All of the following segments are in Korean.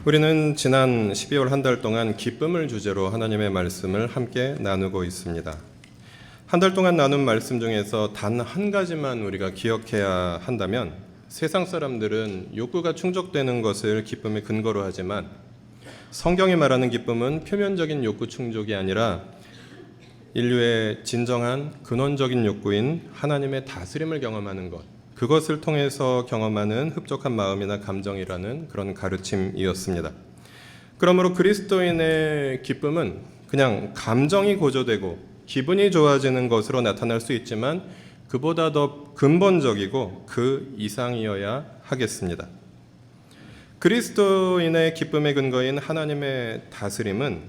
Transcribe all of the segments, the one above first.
우리는 지난 12월 한 달 동안 기쁨을 주제로 하나님의 말씀을 함께 나누고 있습니다. 한 달 동안 나눈 말씀 중에서 단 한 가지만 우리가 기억해야 한다면, 세상 사람들은 욕구가 충족되는 것을 기쁨의 근거로 하지만 성경이 말하는 기쁨은 표면적인 욕구 충족이 아니라 인류의 진정한 근원적인 욕구인 하나님의 다스림을 경험하는 것, 그것을 통해서 경험하는 흡족한 마음이나 감정이라는 그런 가르침이었습니다. 그러므로 그리스도인의 기쁨은 그냥 감정이 고조되고 기분이 좋아지는 것으로 나타날 수 있지만 그보다 더 근본적이고 그 이상이어야 하겠습니다. 그리스도인의 기쁨의 근거인 하나님의 다스림은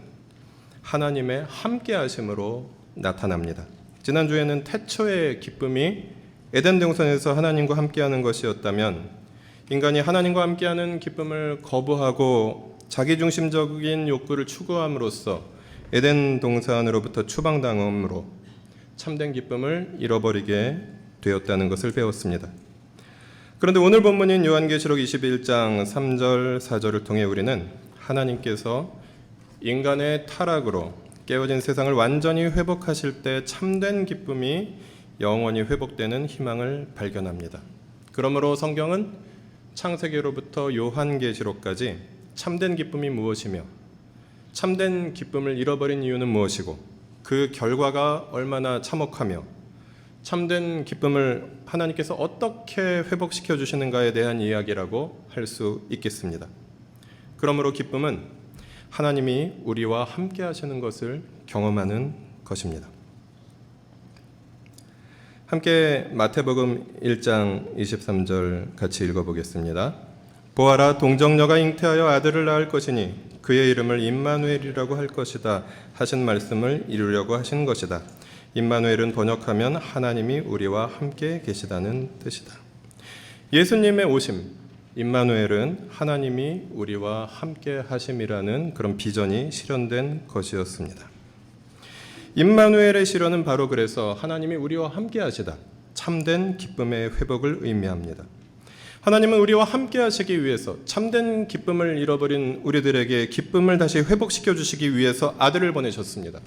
하나님의 함께하심으로 나타납니다. 지난주에는 태초의 기쁨이 에덴 동산에서 하나님과 함께하는 것이었다면, 인간이 하나님과 함께하는 기쁨을 거부하고 자기중심적인 욕구를 추구함으로써 에덴 동산으로부터 추방당함으로 참된 기쁨을 잃어버리게 되었다는 것을 배웠습니다. 그런데 오늘 본문인 요한계시록 21장 3절 4절을 통해 우리는 하나님께서 인간의 타락으로 깨어진 세상을 완전히 회복하실 때 참된 기쁨이 영원히 회복되는 희망을 발견합니다. 그러므로 성경은 창세기로부터 요한계시록까지 참된 기쁨이 무엇이며 참된 기쁨을 잃어버린 이유는 무엇이고 그 결과가 얼마나 참혹하며 참된 기쁨을 하나님께서 어떻게 회복시켜 주시는가에 대한 이야기라고 할 수 있겠습니다. 그러므로 기쁨은 하나님이 우리와 함께 하시는 것을 경험하는 것입니다. 함께 마태복음 1장 23절 같이 읽어보겠습니다. 보아라, 동정녀가 잉태하여 아들을 낳을 것이니 그의 이름을 임마누엘이라고 할 것이다 하신 말씀을 이루려고 하신 것이다. 임마누엘은 번역하면 하나님이 우리와 함께 계시다는 뜻이다. 예수님의 오심, 임마누엘은 하나님이 우리와 함께 하심이라는 그런 비전이 실현된 것이었습니다. 임마누엘의 실현은 바로 그래서 하나님이 우리와 함께 하시다, 참된 기쁨의 회복을 의미합니다. 하나님은 우리와 함께 하시기 위해서 참된 기쁨을 잃어버린 우리들에게 기쁨을 다시 회복시켜 주시기 위해서 아들을 보내셨습니다.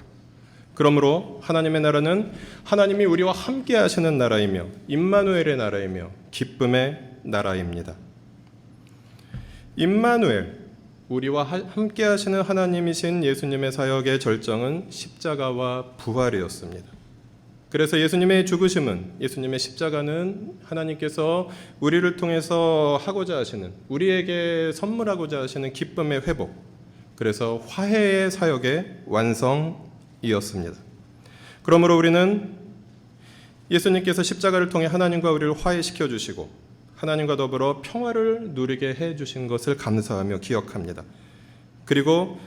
그러므로 하나님의 나라는 하나님이 우리와 함께 하시는 나라이며 임마누엘의 나라이며 기쁨의 나라입니다. 임마누엘, 우리와 함께 하시는 하나님이신 예수님의 사역의 절정은 십자가와 부활이었습니다. 그래서 예수님의 죽으심은, 예수님의 십자가는 하나님께서 우리를 통해서 하고자 하시는, 우리에게 선물하고자 하시는 기쁨의 회복, 그래서 화해의 사역의 완성이었습니다. 그러므로 우리는 예수님께서 십자가를 통해 하나님과 우리를 화해시켜 주시고 하나님과 더불어 평화를 누리게 해주신 것을 감사하며 기억합니다. 그리고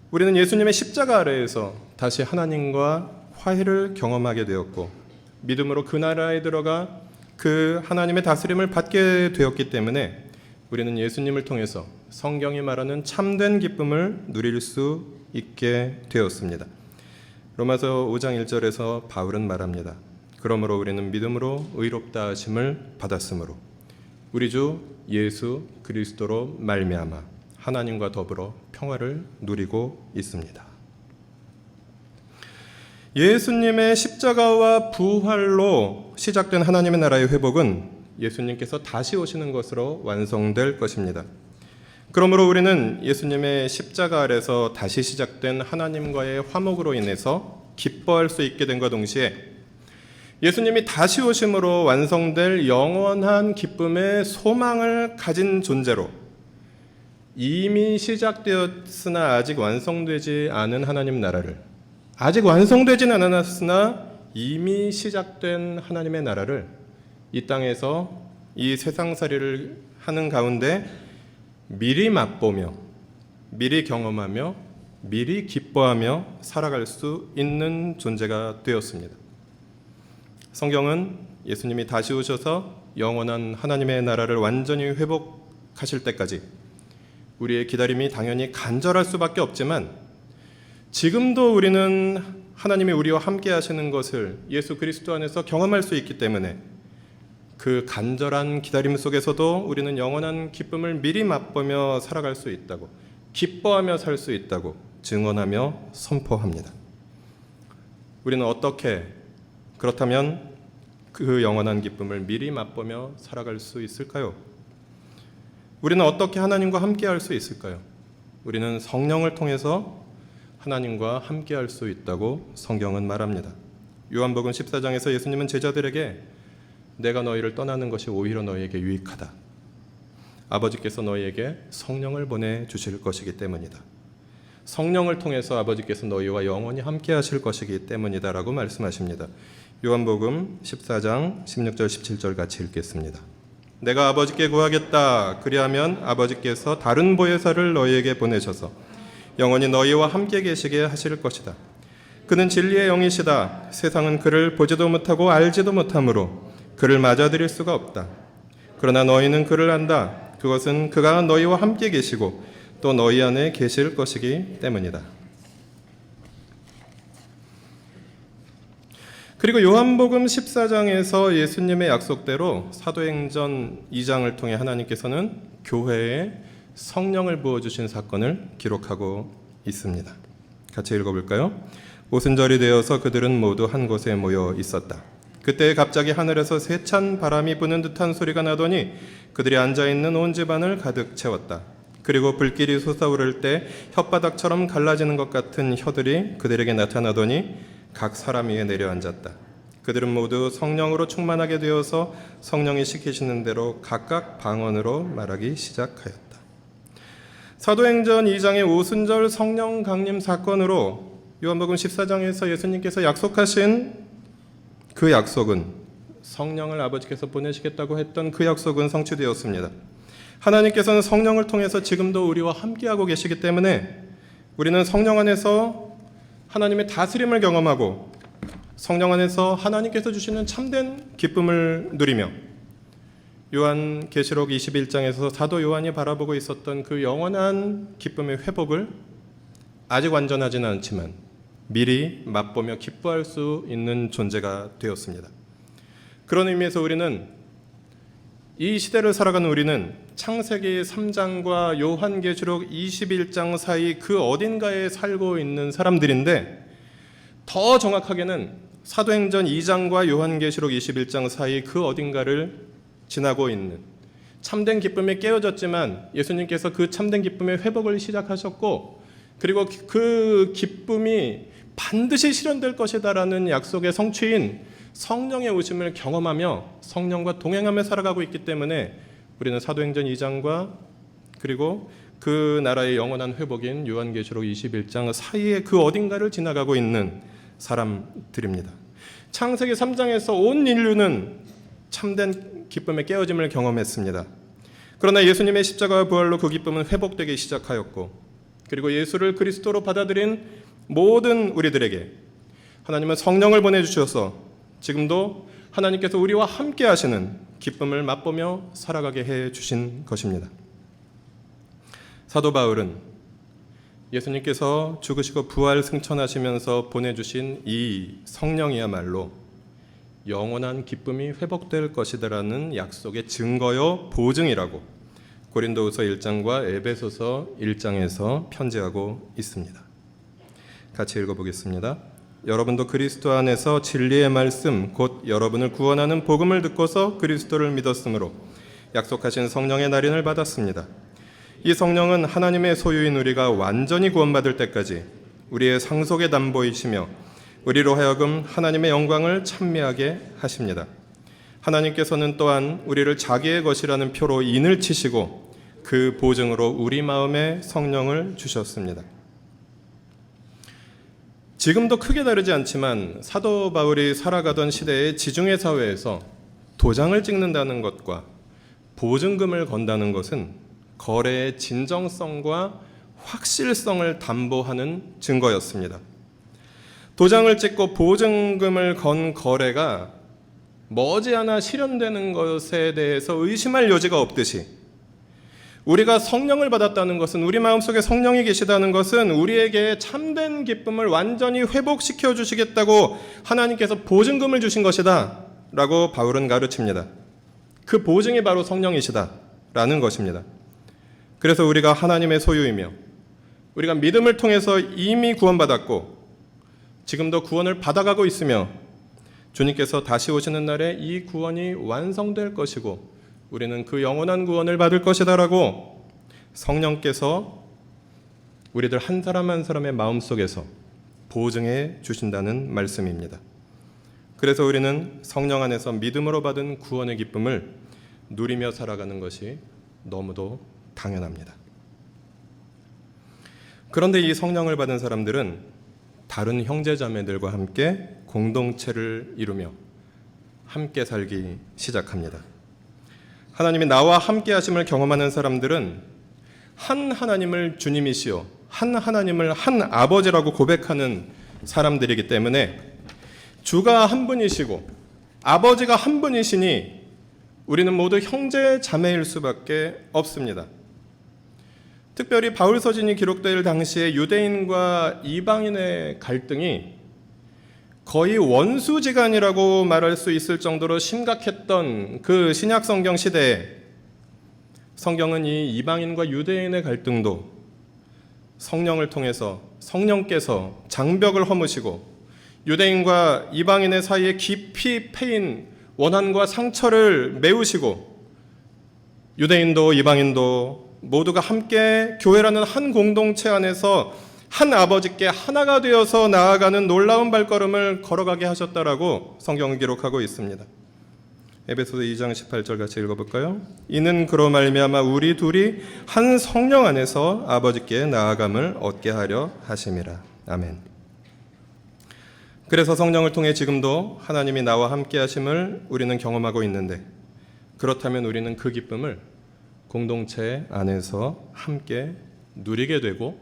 우리는 예수님의 십자가 아래에서 다시 하나님과 화해를 경험하게 되었고 믿음으로 그 나라에 들어가 그 하나님의 다스림을 받게 되었기 때문에 우리는 예수님을 통해서 성경이 말하는 참된 기쁨을 누릴 수 있게 되었습니다. 로마서 5장 1절에서 바울은 말합니다. 그러므로 우리는 믿음으로 의롭다 하심을 받았으므로 우리 주 예수 그리스도로 말미암아 하나님과 더불어 평화를 누리고 있습니다. 예수님의 십자가와 부활로 시작된 하나님의 나라의 회복은 예수님께서 다시 오시는 것으로 완성될 것입니다. 그러므로 우리는 예수님의 십자가 아래서 다시 시작된 하나님과의 화목으로 인해서 기뻐할 수 있게 됨과 동시에 예수님이 다시 오심으로 완성될 영원한 기쁨의 소망을 가진 존재로 이미 시작되었으나 아직 완성되지 않은 하나님 나라를, 아직 완성되지는 않았으나 이미 시작된 하나님의 나라를 이 땅에서 이 세상살이를 하는 가운데 미리 맛보며 미리 경험하며 미리 기뻐하며 살아갈 수 있는 존재가 되었습니다. 성경은 예수님이 다시 오셔서 영원한 하나님의 나라를 완전히 회복하실 때까지 우리의 기다림이 당연히 간절할 수밖에 없지만 지금도 우리는 하나님이 우리와 함께 하시는 것을 예수 그리스도 안에서 경험할 수 있기 때문에 그 간절한 기다림 속에서도 우리는 영원한 기쁨을 미리 맛보며 살아갈 수 있다고, 기뻐하며 살 수 있다고 증언하며 선포합니다. 우리는 어떻게 그렇다면 그 영원한 기쁨을 미리 맛보며 살아갈 수 있을까요? 우리는 어떻게 하나님과 함께할 수 있을까요? 우리는 성령을 통해서 하나님과 함께할 수 있다고 성경은 말합니다. 요한복음 14장에서 예수님은 제자들에게 내가 너희를 떠나는 것이 오히려 너희에게 유익하다. 아버지께서 너희에게 성령을 보내주실 것이기 때문이다. 성령을 통해서 아버지께서 너희와 영원히 함께하실 것이기 때문이다 라고 말씀하십니다. 요한복음 14장 16절 17절 같이 읽겠습니다. 내가 아버지께 구하겠다. 그리하면 아버지께서 다른 보혜사를 너희에게 보내셔서 영원히 너희와 함께 계시게 하실 것이다. 그는 진리의 영이시다. 세상은 그를 보지도 못하고 알지도 못하므로 그를 맞아들일 수가 없다. 그러나 너희는 그를 안다. 그것은 그가 너희와 함께 계시고 또 너희 안에 계실 것이기 때문이다. 그리고 요한복음 14장에서 예수님의 약속대로 사도행전 2장을 통해 하나님께서는 교회에 성령을 부어주신 사건을 기록하고 있습니다. 같이 읽어볼까요? 오순절이 되어서 그들은 모두 한 곳에 모여 있었다. 그때 갑자기 하늘에서 세찬 바람이 부는 듯한 소리가 나더니 그들이 앉아있는 온 집안을 가득 채웠다. 그리고 불길이 솟아오를 때 혓바닥처럼 갈라지는 것 같은 혀들이 그들에게 나타나더니 각 사람 위에 내려앉았다. 그들은 모두 성령으로 충만하게 되어서 성령이 시키시는 대로 각각 방언으로 말하기 시작하였다. 사도행전 2장의 오순절 성령 강림 사건으로 요한복음 14장에서 예수님께서 약속하신 그 약속은, 성령을 아버지께서 보내시겠다고 했던 그 약속은 성취되었습니다. 하나님께서는 성령을 통해서 지금도 우리와 함께하고 계시기 때문에 우리는 성령 안에서 하나님의 다스림을 경험하고 성령 안에서 하나님께서 주시는 참된 기쁨을 누리며 요한계시록 21장에서 사도 요한이 바라보고 있었던 그 영원한 기쁨의 회복을 아직 완전하지는 않지만 미리 맛보며 기뻐할 수 있는 존재가 되었습니다. 그런 의미에서 우리는, 이 시대를 살아가는 우리는 창세기 3장과 요한계시록 21장 사이 그 어딘가에 살고 있는 사람들인데, 더 정확하게는 사도행전 2장과 요한계시록 21장 사이 그 어딘가를 지나고 있는, 참된 기쁨이 깨어졌지만 예수님께서 그 참된 기쁨의 회복을 시작하셨고, 그리고 그 기쁨이 반드시 실현될 것이다라는 약속의 성취인 성령의 오심을 경험하며 성령과 동행하며 살아가고 있기 때문에 우리는 사도행전 2장과 그리고 그 나라의 영원한 회복인 요한계시록 21장 사이에 그 어딘가를 지나가고 있는 사람들입니다. 창세기 3장에서 온 인류는 참된 기쁨의 깨어짐을 경험했습니다. 그러나 예수님의 십자가와 부활로 그 기쁨은 회복되기 시작하였고, 그리고 예수를 그리스도로 받아들인 모든 우리들에게 하나님은 성령을 보내주셔서 지금도 하나님께서 우리와 함께 하시는 기쁨을 맛보며 살아가게 해주신 것입니다. 사도 바울은 예수님께서 죽으시고 부활 승천하시면서 보내주신 이 성령이야말로 영원한 기쁨이 회복될 것이다라는 약속의 증거요 보증이라고 고린도후서 1장과 에베소서 1장에서 편지하고 있습니다. 같이 읽어보겠습니다. 여러분도 그리스도 안에서 진리의 말씀 곧 여러분을 구원하는 복음을 듣고서 그리스도를 믿었으므로 약속하신 성령의 날인을 받았습니다. 이 성령은 하나님의 소유인 우리가 완전히 구원받을 때까지 우리의 상속의 담보이시며 우리로 하여금 하나님의 영광을 찬미하게 하십니다. 하나님께서는 또한 우리를 자기의 것이라는 표로 인을 치시고 그 보증으로 우리 마음에 성령을 주셨습니다. 지금도 크게 다르지 않지만 사도 바울이 살아가던 시대의 지중해 사회에서 도장을 찍는다는 것과 보증금을 건다는 것은 거래의 진정성과 확실성을 담보하는 증거였습니다. 도장을 찍고 보증금을 건 거래가 머지않아 실현되는 것에 대해서 의심할 여지가 없듯이, 우리가 성령을 받았다는 것은, 우리 마음속에 성령이 계시다는 것은 우리에게 참된 기쁨을 완전히 회복시켜 주시겠다고 하나님께서 보증금을 주신 것이다 라고 바울은 가르칩니다. 그 보증이 바로 성령이시다라는 것입니다. 그래서 우리가 하나님의 소유이며 우리가 믿음을 통해서 이미 구원받았고 지금도 구원을 받아가고 있으며 주님께서 다시 오시는 날에 이 구원이 완성될 것이고 우리는 그 영원한 구원을 받을 것이다라고 성령께서 우리들 한 사람 한 사람의 마음속에서 보증해 주신다는 말씀입니다. 그래서 우리는 성령 안에서 믿음으로 받은 구원의 기쁨을 누리며 살아가는 것이 너무도 당연합니다. 그런데 이 성령을 받은 사람들은 다른 형제자매들과 함께 공동체를 이루며 함께 살기 시작합니다. 하나님이 나와 함께 하심을 경험하는 사람들은 한 하나님을 주님이시요 한 하나님을 한 아버지라고 고백하는 사람들이기 때문에 주가 한 분이시고 아버지가 한 분이시니 우리는 모두 형제 자매일 수밖에 없습니다. 특별히 바울 서신이 기록될 당시에 유대인과 이방인의 갈등이 거의 원수지간이라고 말할 수 있을 정도로 심각했던 그 신약 성경 시대에 성경은 이 이방인과 유대인의 갈등도 성령을 통해서 성령께서 장벽을 허무시고 유대인과 이방인의 사이에 깊이 패인 원한과 상처를 메우시고 유대인도 이방인도 모두가 함께 교회라는 한 공동체 안에서 한 아버지께 하나가 되어서 나아가는 놀라운 발걸음을 걸어가게 하셨다라고 성경은 기록하고 있습니다. 에베소서 2장 18절 같이 읽어볼까요? 이는 그로 말미암아 우리 둘이 한 성령 안에서 아버지께 나아감을 얻게 하려 하심이라. 아멘. 그래서 성령을 통해 지금도 하나님이 나와 함께 하심을 우리는 경험하고 있는데 그렇다면 우리는 그 기쁨을 공동체 안에서 함께 누리게 되고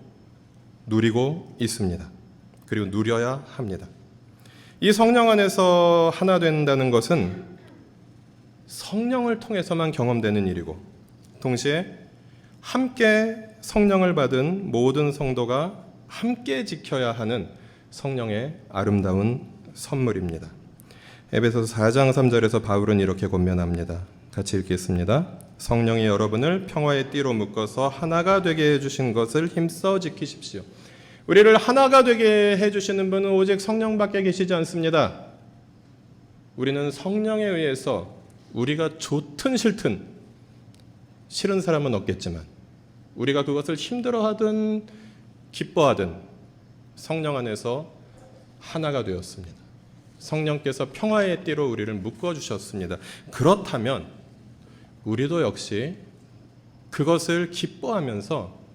누리고 있습니다. 그리고 누려야 합니다. 이 성령 안에서 하나 된다는 것은 성령을 통해서만 경험되는 일이고 동시에 함께 성령을 받은 모든 성도가 함께 지켜야 하는 성령의 아름다운 선물입니다. 에베소서 4장 3절에서 바울은 이렇게 권면합니다. 같이 읽겠습니다. 성령이 여러분을 평화의 띠로 묶어서 하나가 되게 해주신 것을 힘써 지키십시오. 우리를 하나가 되게 해주시는 분은 오직 성령밖에 계시지 않습니다. 우리는 성령에 의해서 우리가 좋든 싫든 싫은 사람은 없겠지만 우리가 그것을 힘들어하든 기뻐하든 성령 안에서 하나가 되었습니다. 성령께서 평화의 띠로 우리를 묶어주셨습니다. 그렇다면 우리도 역시 그것을 기뻐하면서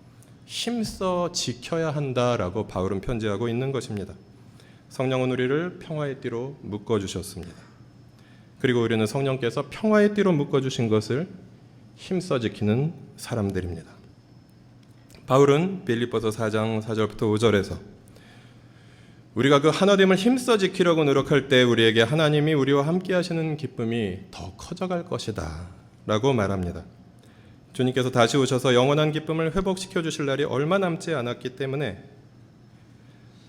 힘써 지켜야 한다라고 바울은 편지하고 있는 것입니다. 성령은 우리를 평화의 띠로 묶어주셨습니다. 그리고 우리는 성령께서 평화의 띠로 묶어주신 것을 힘써 지키는 사람들입니다. 바울은 빌립보서 4장 4절부터 5절에서 우리가 그 하나됨을 힘써 지키려고 노력할 때 우리에게 하나님이 우리와 함께 하시는 기쁨이 더 커져갈 것이다 라고 말합니다. 주님께서 다시 오셔서 영원한 기쁨을 회복시켜 주실 날이 얼마 남지 않았기 때문에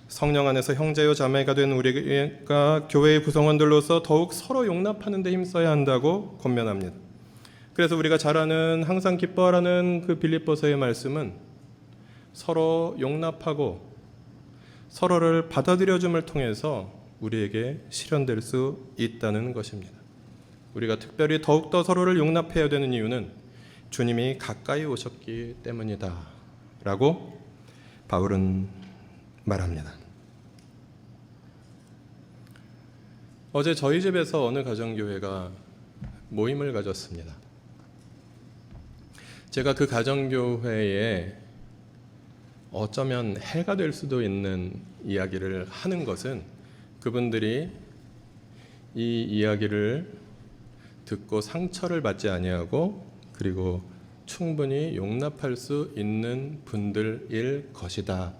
성령 안에서 형제요 자매가 된 우리가 교회의 구성원들로서 더욱 서로 용납하는 데 힘써야 한다고 권면합니다. 그래서 우리가 잘 아는 항상 기뻐하라는 그 빌립보서의 말씀은 서로 용납하고 서로를 받아들여줌을 통해서 우리에게 실현될 수 있다는 것입니다. 우리가 특별히 더욱더 서로를 용납해야 되는 이유는 주님이 가까이 오셨기 때문이다 라고 바울은 말합니다. 어제 저희 집에서 어느 가정교회가 모임을 가졌습니다. 제가 그 가정교회에 어쩌면 해가 될 수도 있는 이야기를 하는 것은 그분들이 이 이야기를 듣고 상처를 받지 아니하고 그리고 충분히 용납할 수 있는 분들일 것이다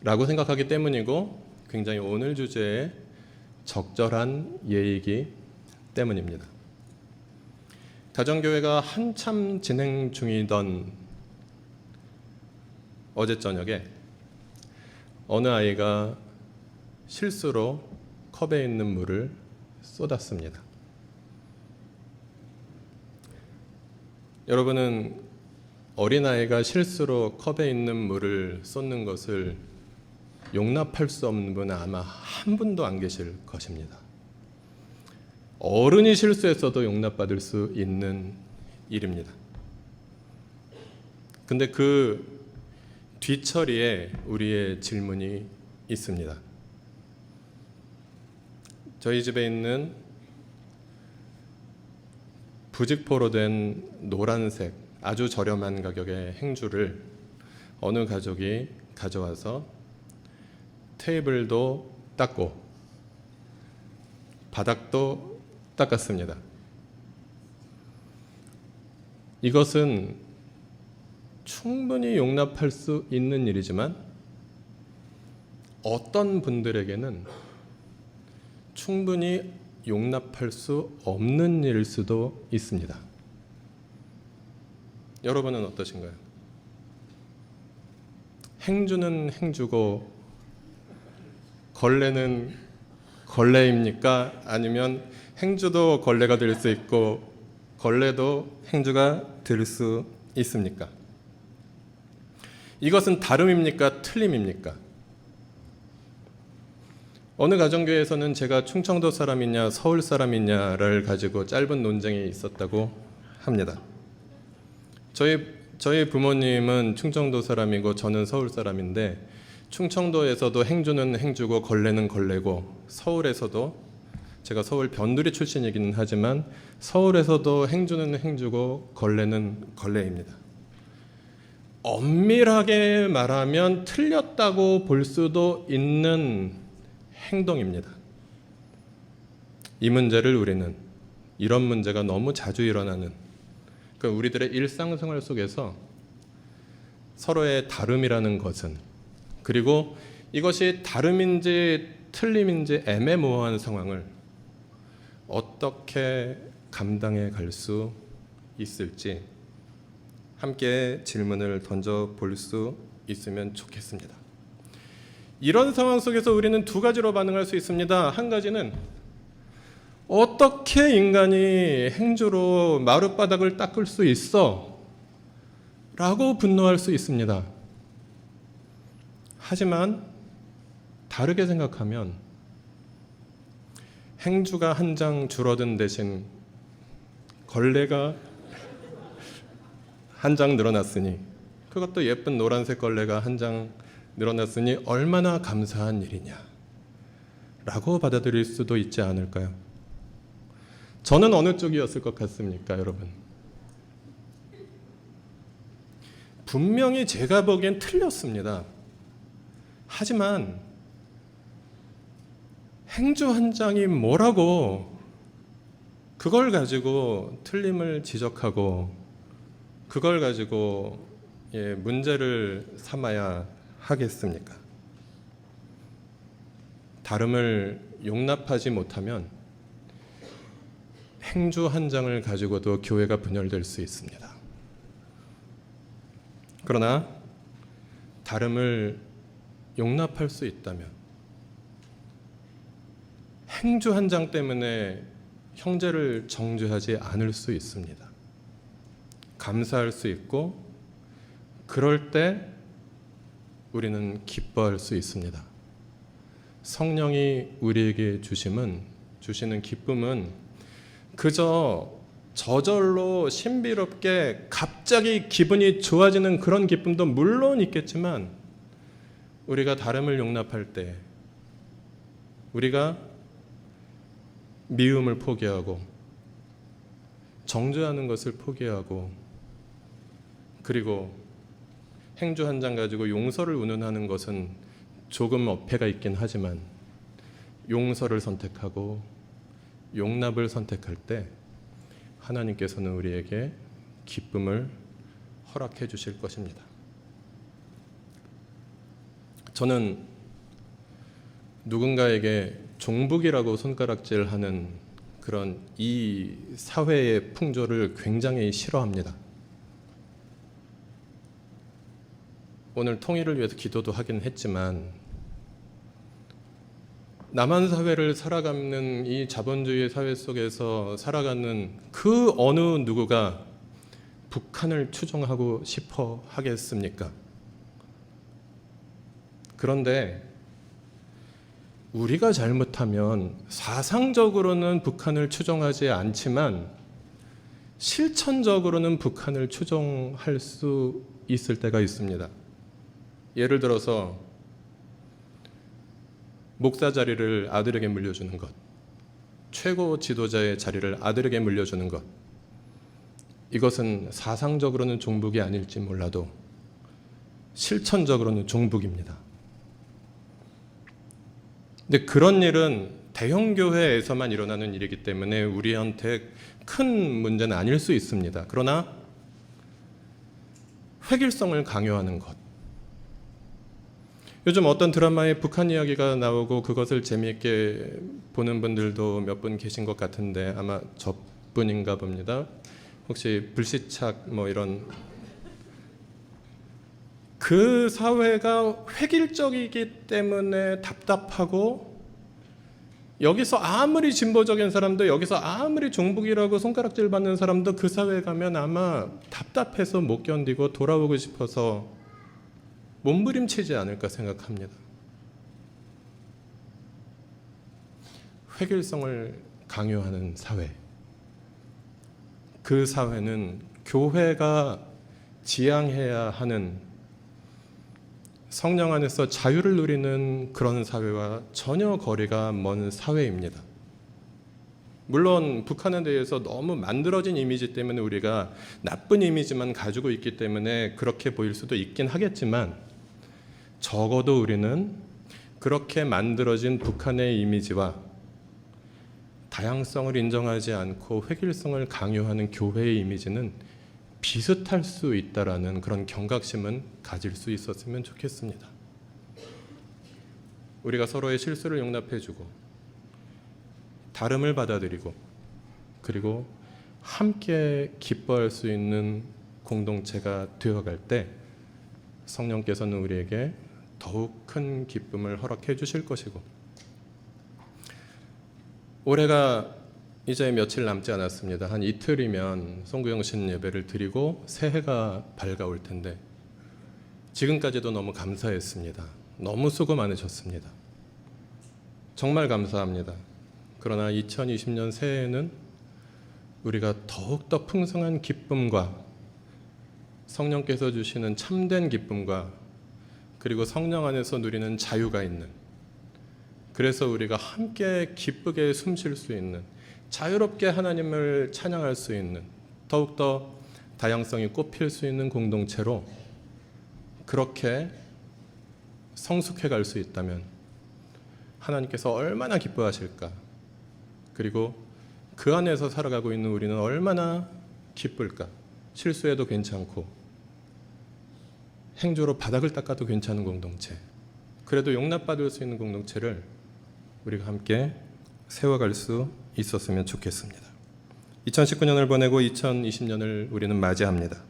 라고 생각하기 때문이고 굉장히 오늘 주제에 적절한 예이기 때문입니다. 가정교회가 한참 진행 중이던 어제 저녁에 어느 아이가 실수로 컵에 있는 물을 쏟았습니다. 여러분은 어린아이가 실수로 컵에 있는 물을 쏟는 것을 용납할 수 없는 분은 아마 한 분도 안 계실 것입니다. 어른이 실수했어도 용납받을 수 있는 일입니다. 근데 그 뒤처리에 우리의 질문이 있습니다. 저희 집에 있는 부직포로 된 노란색 아주 저렴한 가격의 행주를 어느 가족이 가져와서 테이블도 닦고 바닥도 닦았습니다. 이것은 충분히 용납할 수 있는 일이지만 어떤 분들에게는 충분히 용납할 수 없는 일일 수도 있습니다. 여러분은 어떠신가요? 행주는 행주고 걸레는 걸레입니까? 아니면 행주도 걸레가 될 수 있고 걸레도 행주가 될 수 있습니까? 이것은 다름입니까? 틀림입니까? 어느 가정교회에서는 제가 충청도 사람이냐 서울 사람이냐를 가지고 짧은 논쟁이 있었다고 합니다. 저희 부모님은 충청도 사람이고 저는 서울 사람인데 충청도에서도 행주는 행주고 걸레는 걸레고 서울에서도 제가 서울 변두리 출신이기는 하지만 서울에서도 행주는 행주고 걸레는 걸레입니다. 엄밀하게 말하면 틀렸다고 볼 수도 있는 행동입니다. 이 문제를 우리는 이런 문제가 너무 자주 일어나는 우리들의 일상생활 속에서 서로의 다름이라는 것은 그리고 이것이 다름인지 틀림인지 애매모호한 상황을 어떻게 감당해 갈 수 있을지 함께 질문을 던져볼 수 있으면 좋겠습니다. 이런 상황 속에서 우리는 두 가지로 반응할 수 있습니다. 한 가지는 어떻게 인간이 행주로 마룻바닥을 닦을 수 있어? 라고 분노할 수 있습니다. 하지만 다르게 생각하면 행주가 한 장 줄어든 대신 걸레가 한 장 늘어났으니 그것도 예쁜 노란색 걸레가 한 장 늘어났으니 얼마나 감사한 일이냐 라고 받아들일 수도 있지 않을까요? 저는 어느 쪽이었을 것 같습니까, 여러분? 분명히 제가 보기엔 틀렸습니다. 하지만 행주 한 장이 뭐라고 그걸 가지고 틀림을 지적하고 그걸 가지고 문제를 삼아야 하겠습니까? 다름을 용납하지 못하면 행주 한 장을 가지고도 교회가 분열될 수 있습니다. 그러나 다름을 용납할 수 있다면 행주 한 장 때문에 형제를 정죄하지 않을 수 있습니다. 감사할 수 있고 그럴 때 우리는 기뻐할 수 있습니다. 성령이 우리에게 주시는 기쁨은 그저 저절로 신비롭게 갑자기 기분이 좋아지는 그런 기쁨도 물론 있겠지만 우리가 다름을 용납할 때 우리가 미움을 포기하고 정죄하는 것을 포기하고 그리고 행주 한 장 가지고 용서를 운운하는 것은 조금 어폐가 있긴 하지만 용서를 선택하고 용납을 선택할 때 하나님께서는 우리에게 기쁨을 허락해 주실 것입니다. 저는 누군가에게 종북이라고 손가락질하는 그런 이 사회의 풍조를 굉장히 싫어합니다. 오늘 통일을 위해서 기도도 하긴 했지만 남한 사회를 살아가는 이 자본주의 사회 속에서 살아가는 그 어느 누구가 북한을 추종하고 싶어 하겠습니까? 그런데 우리가 잘못하면 사상적으로는 북한을 추종하지 않지만 실천적으로는 북한을 추종할 수 있을 때가 있습니다. 예를 들어서 목사 자리를 아들에게 물려주는 것, 최고 지도자의 자리를 아들에게 물려주는 것, 이것은 사상적으로는 종북이 아닐지 몰라도 실천적으로는 종북입니다. 근데 그런 일은 대형 교회에서만 일어나는 일이기 때문에 우리한테 큰 문제는 아닐 수 있습니다. 그러나 획일성을 강요하는 것. 요즘 어떤 드라마에 북한 이야기가 나오고 그것을 재미있게 보는 분들도 몇 분 계신 것 같은데 아마 저뿐인가 봅니다. 혹시 불시착 뭐 이런, 그 사회가 획일적이기 때문에 답답하고 여기서 아무리 진보적인 사람도, 여기서 아무리 종북이라고 손가락질 받는 사람도 그 사회에 가면 아마 답답해서 못 견디고 돌아오고 싶어서 몸부림치지 않을까 생각합니다. 획일성을 강요하는 사회, 그 사회는 교회가 지향해야 하는 성령 안에서 자유를 누리는 그런 사회와 전혀 거리가 먼 사회입니다. 물론 북한에 대해서 너무 만들어진 이미지 때문에 우리가 나쁜 이미지만 가지고 있기 때문에 그렇게 보일 수도 있긴 하겠지만, 적어도 우리는 그렇게 만들어진 북한의 이미지와 다양성을 인정하지 않고 획일성을 강요하는 교회의 이미지는 비슷할 수 있다라는 그런 경각심은 가질 수 있었으면 좋겠습니다. 우리가 서로의 실수를 용납해주고 다름을 받아들이고 그리고 함께 기뻐할 수 있는 공동체가 되어갈 때 성령께서는 우리에게 더욱 큰 기쁨을 허락해 주실 것이고, 올해가 이제 며칠 남지 않았습니다. 한 이틀이면 송구영신 예배를 드리고 새해가 밝아올 텐데 지금까지도 너무 감사했습니다. 너무 수고 많으셨습니다. 정말 감사합니다. 그러나 2020년 새해에는 우리가 더욱더 풍성한 기쁨과 성령께서 주시는 참된 기쁨과 그리고 성령 안에서 누리는 자유가 있는, 그래서 우리가 함께 기쁘게 숨쉴 수 있는, 자유롭게 하나님을 찬양할 수 있는, 더욱더 다양성이 꽃필 수 있는 공동체로 그렇게 성숙해 갈 수 있다면 하나님께서 얼마나 기뻐하실까, 그리고 그 안에서 살아가고 있는 우리는 얼마나 기쁠까. 실수해도 괜찮고 행조로 바닥을 닦아도 괜찮은 공동체, 그래도 용납받을 수 있는 공동체를 우리가 함께 세워갈 수 있었으면 좋겠습니다. 2019년을 보내고 2020년을 우리는 맞이합니다.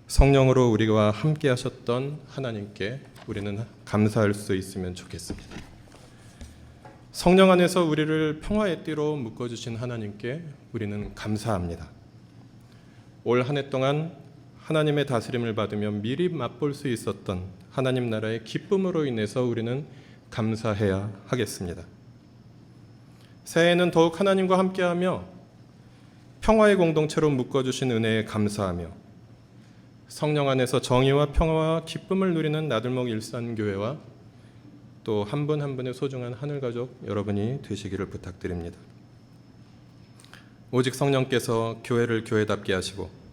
성령으로 우리와 함께 하셨던 하나님께 우리는 감사할 수 있으면 좋겠습니다. 성령 안에서 우리를 평화의 띠로 묶어주신 하나님께 우리는 감사합니다. 올 한 해 동안 하나님의 다스림을 받으며 미리 맛볼 수 있었던 하나님 나라의 기쁨으로 인해서 우리는 감사해야 하겠습니다. 새해에는 더욱 하나님과 함께하며 평화의 공동체로 묶어주신 은혜에 감사하며 성령 안에서 정의와 평화와 기쁨을 누리는 나들목 일산교회와 또 한 분 한 분의 소중한 하늘가족 여러분이 되시기를 부탁드립니다. 오직 성령께서 교회를 교회답게 하시고,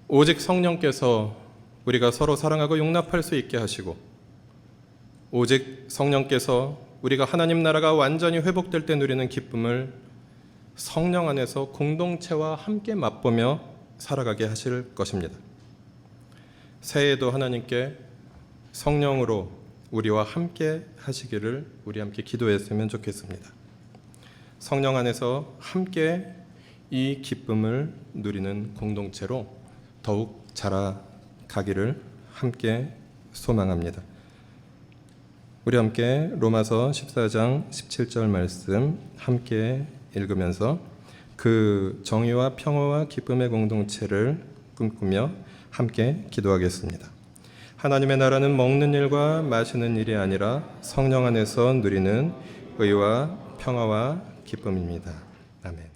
오직 성령께서 우리가 서로 사랑하고 용납할 수 있게 하시고, 오직 성령께서 우리가 하나님 나라가 완전히 회복될 때 누리는 기쁨을 성령 안에서 공동체와 함께 맛보며 살아가게 하실 것입니다. 새해에도 하나님께 성령으로 우리와 함께 하시기를 우리 함께 기도했으면 좋겠습니다. 성령 안에서 함께 이 기쁨을 누리는 공동체로 더욱 자라가기를 함께 소망합니다. 우리 함께 로마서 14장 17절 말씀 함께 읽으면서 그 정의와 평화와 기쁨의 공동체를 꿈꾸며 함께 기도하겠습니다. 하나님의 나라는 먹는 일과 마시는 일이 아니라 성령 안에서 누리는 의와 평화와 기쁨입니다. 아멘.